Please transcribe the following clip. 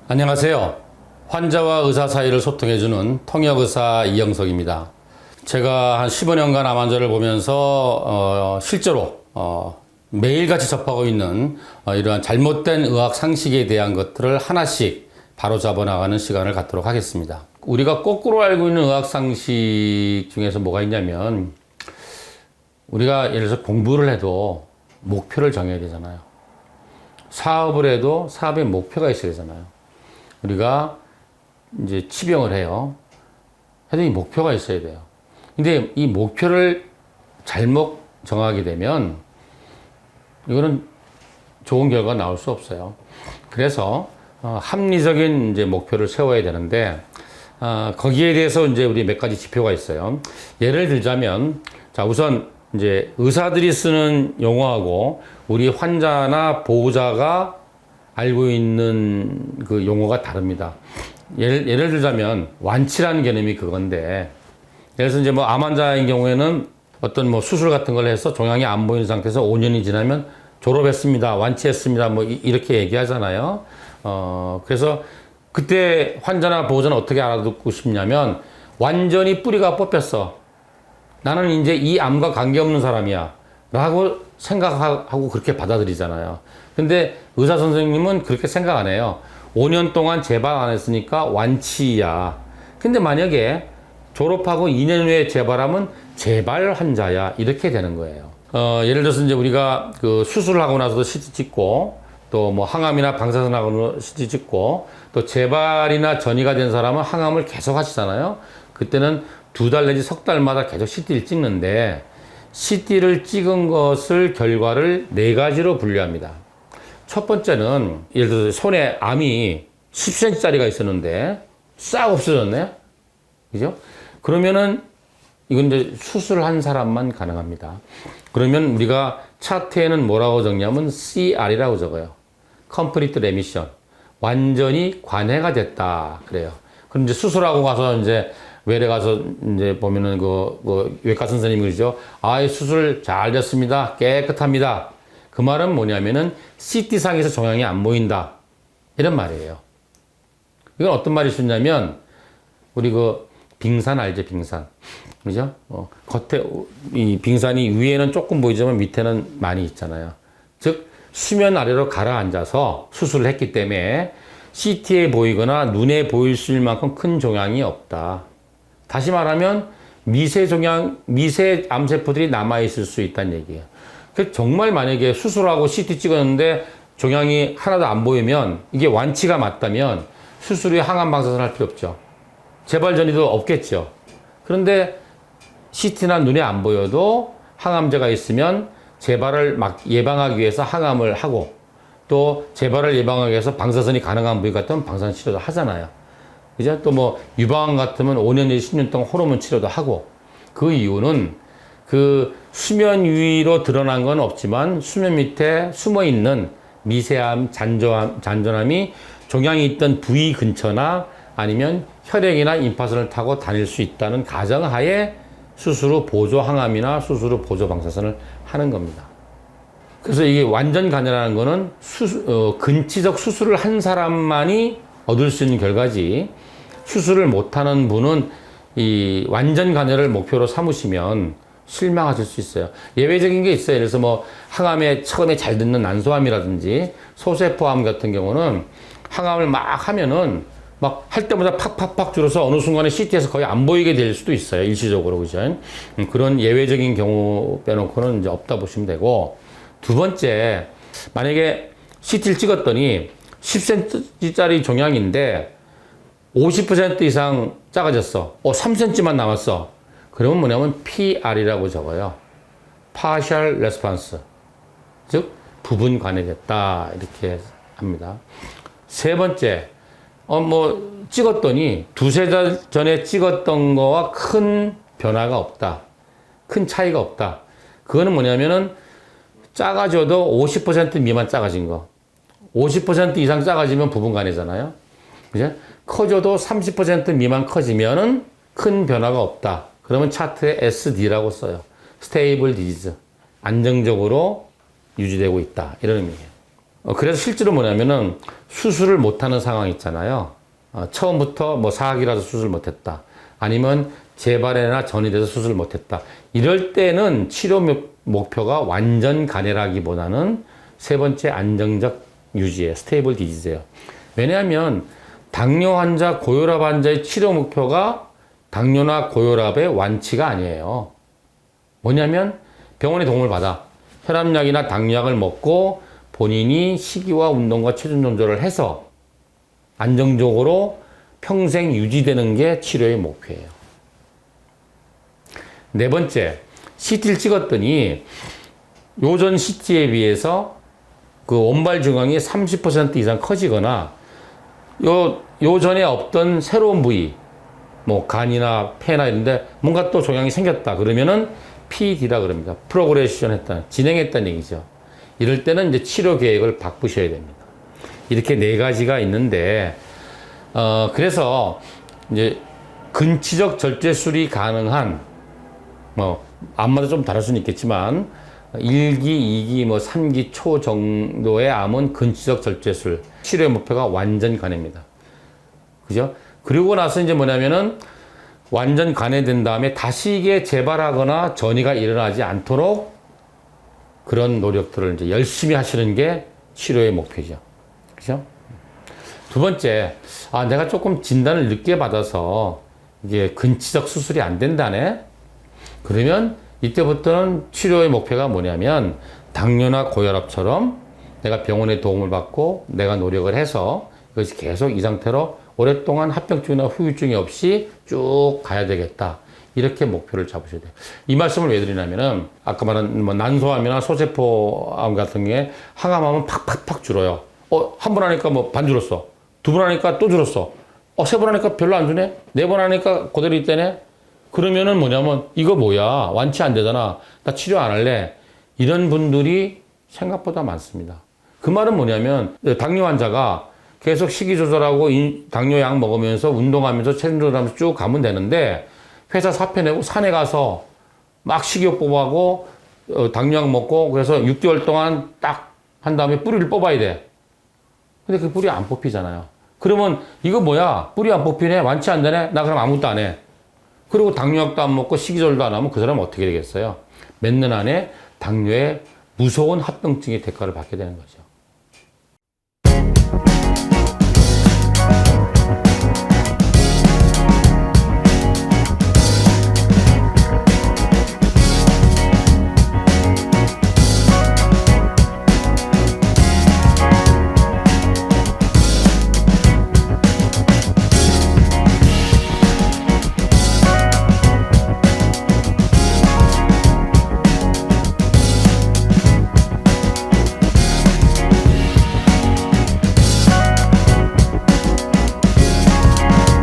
안녕하세요. 환자와 의사 사이를 소통해주는 통역의사 이영석입니다. 제가 한 15년간 암 환자를 보면서 실제로 매일같이 접하고 있는 이러한 잘못된 의학 상식에 대한 것들을 하나씩 바로잡아 나가는 시간을 갖도록 하겠습니다. 우리가 거꾸로 알고 있는 의학 상식 중에서 뭐가 있냐면, 우리가 예를 들어서 공부를 해도 목표를 정해야 되잖아요. 사업을 해도 사업의 목표가 있어야 되잖아요. 우리가 이제 치병을 해요. 해도 이 목표가 있어야 돼요. 근데 이 목표를 잘못 정하게 되면 이거는 좋은 결과가 나올 수 없어요. 그래서 합리적인 이제 목표를 세워야 되는데, 거기에 대해서 이제 우리 몇 가지 지표가 있어요. 예를 들자면, 자, 우선 이제 의사들이 쓰는 용어하고 우리 환자나 보호자가 알고 있는 그 용어가 다릅니다. 예를 들자면 완치라는 개념이 그건데, 예를 들어서 이제 뭐 암 환자인 경우에는 어떤 뭐 수술 같은 걸 해서 종양이 안 보이는 상태에서 5년이 지나면 졸업했습니다, 완치했습니다, 뭐 이렇게 얘기하잖아요. 그래서 그때 환자나 보호자는 어떻게 알아듣고 싶냐면, 완전히 뿌리가 뽑혔어, 나는 이제 이 암과 관계없는 사람이야 라고 생각하고 그렇게 받아들이잖아요. 근데 의사 선생님은 그렇게 생각 안 해요. 5년 동안 재발 안 했으니까 완치야. 근데 만약에 졸업하고 2년 후에 재발하면 재발 환자야, 이렇게 되는 거예요. 예를 들어서 이제 우리가 그 수술을 하고 나서도 CT 찍고, 또 뭐 항암이나 방사선 하고 CT 찍고, 또 재발이나 전이가 된 사람은 항암을 계속 하시잖아요. 그때는 2달 내지 석 달마다 계속 CT를 찍는데, CT를 찍은 것을 결과를 4가지로 분류합니다. 첫 번째는 예를 들어서 손에 암이 10cm짜리가 있었는데 싹 없어졌네, 그죠? 그러면은 이건 이제 수술한 사람만 가능합니다. 그러면 우리가 차트에는 뭐라고 적냐면 CR이라고 적어요. Complete Remission. 완전히 관해가 됐다, 그래요. 그럼 이제 수술하고 가서 이제 외래 가서 이제 보면은 그 외과 선생님이 그러죠. 수술 잘 됐습니다, 깨끗합니다. 그 말은 뭐냐면은 CT상에서 종양이 안 보인다, 이런 말이에요. 이건 어떤 말이 있었냐면, 우리 그 빙산 알죠, 빙산. 그죠? 겉에 이 빙산이 위에는 조금 보이지만 밑에는 많이 있잖아요. 즉 수면 아래로 가라앉아서 수술을 했기 때문에 CT에 보이거나 눈에 보일 수 있을 만큼 큰 종양이 없다. 다시 말하면 미세 암세포들이 남아있을 수 있다는 얘기예요. 정말 만약에 수술하고 CT 찍었는데 종양이 하나도 안 보이면, 이게 완치가 맞다면 수술 후에 항암 방사선 할 필요 없죠. 재발 전이도 없겠죠. 그런데 CT나 눈에 안 보여도 항암제가 있으면 재발을 막 예방하기 위해서 항암을 하고, 또 재발을 예방하기 위해서 방사선이 가능한 부위 같으면 방사선 치료도 하잖아요. 그죠? 또 뭐 유방암 같으면 5년 내지 10년 동안 호르몬 치료도 하고. 그 이유는 그 수면 위로 드러난 건 없지만 수면 밑에 숨어 있는 미세암, 잔존암이 종양이 있던 부위 근처나 아니면 혈액이나 임파선을 타고 다닐 수 있다는 가정하에 수술 후 보조 항암이나 수술 후 보조 방사선을 하는 겁니다. 그래서 이게 완전 관해라는 거는 근치적 수술을 한 사람만이 얻을 수 있는 결과지, 수술을 못하는 분은 이 완전 관해를 목표로 삼으시면 실망하실 수 있어요. 예외적인 게 있어요. 그래서 뭐 항암에 처음에 잘 듣는 난소암이라든지 소세포암 같은 경우는 항암을 막 하면은 막 할 때마다 팍팍팍 줄어서 어느 순간에 CT에서 거의 안 보이게 될 수도 있어요, 일시적으로. 그죠? 그런 예외적인 경우 빼놓고는 이제 없다 보시면 되고, 두 번째, 만약에 CT를 찍었더니 10cm짜리 종양인데 50% 이상 작아졌어. 3cm만 남았어. 그러면 뭐냐면 PR이라고 적어요. Partial Response. 즉, 부분 관해됐다, 이렇게 합니다. 세 번째, 뭐 찍었더니 2-3달 전에 찍었던 거와 큰 변화가 없다, 큰 차이가 없다. 그거는 뭐냐면은 작아져도 50% 미만 작아진 거. 50% 이상 작아지면 부분 관해잖아요. 그죠? 커져도 30% 미만 커지면은 큰 변화가 없다. 그러면 차트에 SD라고 써요. Stable Disease. 안정적으로 유지되고 있다, 이런 의미예요. 그래서 실제로 뭐냐면은 수술을 못하는 상황 있잖아요. 처음부터 뭐 사학이라서 수술 못했다. 아니면 재발이나 전이 돼서 수술 못했다. 이럴 때는 치료 목표가 완전 간이라기보다는 세 번째 안정적 유지에 스테이블 디지즈예요. 왜냐하면 당뇨 환자, 고혈압 환자의 치료 목표가 당뇨나 고혈압의 완치가 아니에요. 뭐냐면 병원의 도움을 받아 혈압약이나 당뇨약을 먹고 본인이 식이와 운동과 체중 조절을 해서 안정적으로 평생 유지되는 게 치료의 목표예요. 네 번째, CT를 찍었더니 요전 CT에 비해서 그 원발 중앙이 30% 이상 커지거나 요전에 없던 새로운 부위, 뭐 간이나 폐나 이런데 뭔가 또 종양이 생겼다 그러면은 PD라 그럽니다. 프로그레션 했다, 진행했다는 얘기죠. 이럴 때는 이제 치료 계획을 바꾸셔야 됩니다. 이렇게 네 가지가 있는데, 그래서 이제 근치적 절제술이 가능한, 암마다 좀 다를 수는 있겠지만, 1기, 2기, 3기 초 정도의 암은 근치적 절제술, 치료의 목표가 완전 간입니다. 그죠? 그리고 나서 이제 뭐냐면은, 완전 간해된 다음에 다시 이게 재발하거나 전이가 일어나지 않도록 그런 노력들을 이제 열심히 하시는 게 치료의 목표죠. 그죠? 두 번째, 내가 조금 진단을 늦게 받아서 이게 근치적 수술이 안 된다네? 그러면 이때부터는 치료의 목표가 뭐냐면 당뇨나 고혈압처럼 내가 병원의 도움을 받고 내가 노력을 해서 이것이 계속 이 상태로 오랫동안 합병증이나 후유증이 없이 쭉 가야 되겠다. 이렇게 목표를 잡으셔야 돼요. 이 말씀을 왜 드리냐면은, 아까 말한 난소암이나 소세포암 같은 게 항암하면 팍팍팍 줄어요. 한 번 하니까 반 줄었어. 두 번 하니까 또 줄었어. 세 번 하니까 별로 안 주네? 네 번 하니까 그대로 있다네? 그러면은 뭐냐면, 이거 뭐야? 완치 안 되잖아. 나 치료 안 할래. 이런 분들이 생각보다 많습니다. 그 말은 뭐냐면, 당뇨 환자가 계속 식이 조절하고 당뇨 약 먹으면서 운동하면서 체중 조절하면서 쭉 가면 되는데 회사 사표 내고 산에 가서 막 식이요법하고 당뇨약 먹고 그래서 6개월 동안 딱 한 다음에 뿌리를 뽑아야 돼. 근데 그 뿌리 안 뽑히잖아요. 그러면 이거 뭐야? 뿌리 안 뽑히네? 완치 안 되네? 나 그럼 아무것도 안 해. 그리고 당뇨약도 안 먹고 식이조절도 안 하면 그 사람은 어떻게 되겠어요? 몇 년 안에 당뇨의 무서운 합병증의 대가를 받게 되는 거죠.